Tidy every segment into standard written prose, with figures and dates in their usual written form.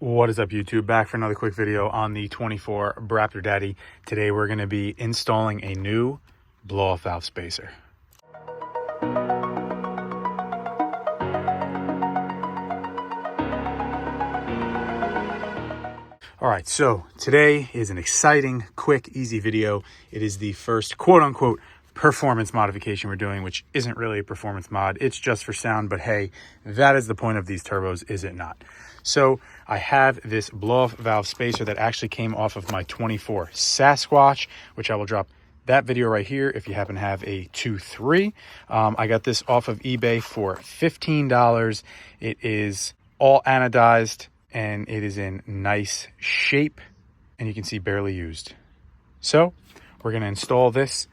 What is up, YouTube? Back for another quick video on the 24 Raptor Daddy. Today we're going to be installing a new blow-off valve spacer. All right, so today is an exciting, quick, easy video. It is the first quote-unquote performance modification we're doing, which isn't really a performance mod. It's just for sound, but hey, that is the point of these turbos, is it not? So I have this blow-off valve spacer that actually came off of my 24 Sasquatch, which I will drop that video right here if you happen to have a 2.3. I got this off of eBay for $15. It is all anodized and it is in nice shape, and you can see barely used. So we're going to install this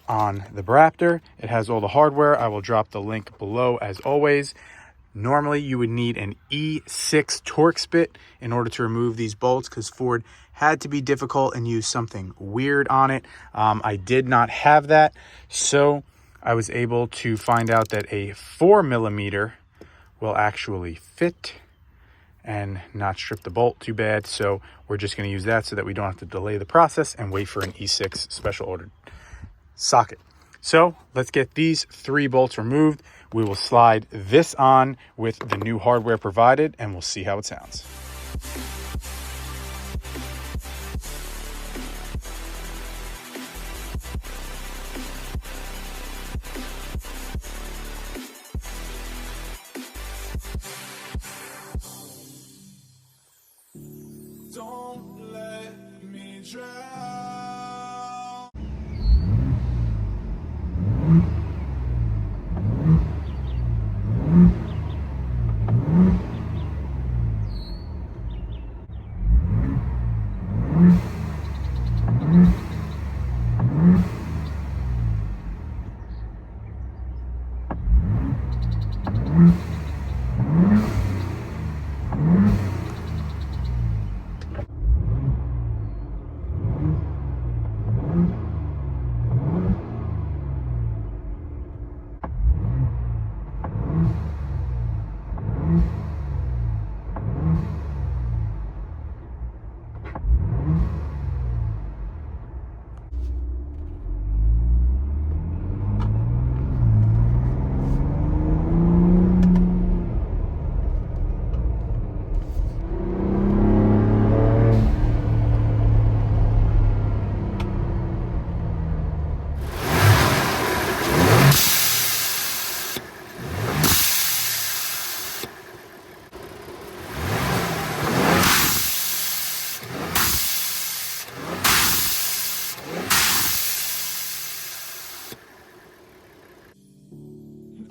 on the Raptor. It has all the hardware. I will drop the link below as always. Normally you would need an E6 Torx bit in order to remove these bolts, because Ford had to be difficult and use something weird on it. I did not have that, so I was able to find out that a 4mm will actually fit and not strip the bolt too bad. So we're just going to use that so that we don't have to delay the process and wait for an E6 special ordered socket. So let's get these 3 bolts removed. We will slide this on with the new hardware provided, and we'll see how it sounds. Don't let me drown.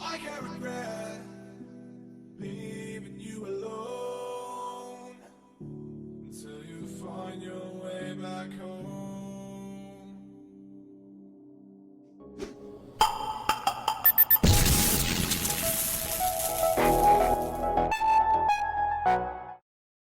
I can't regret leaving you alone until you find your way back home.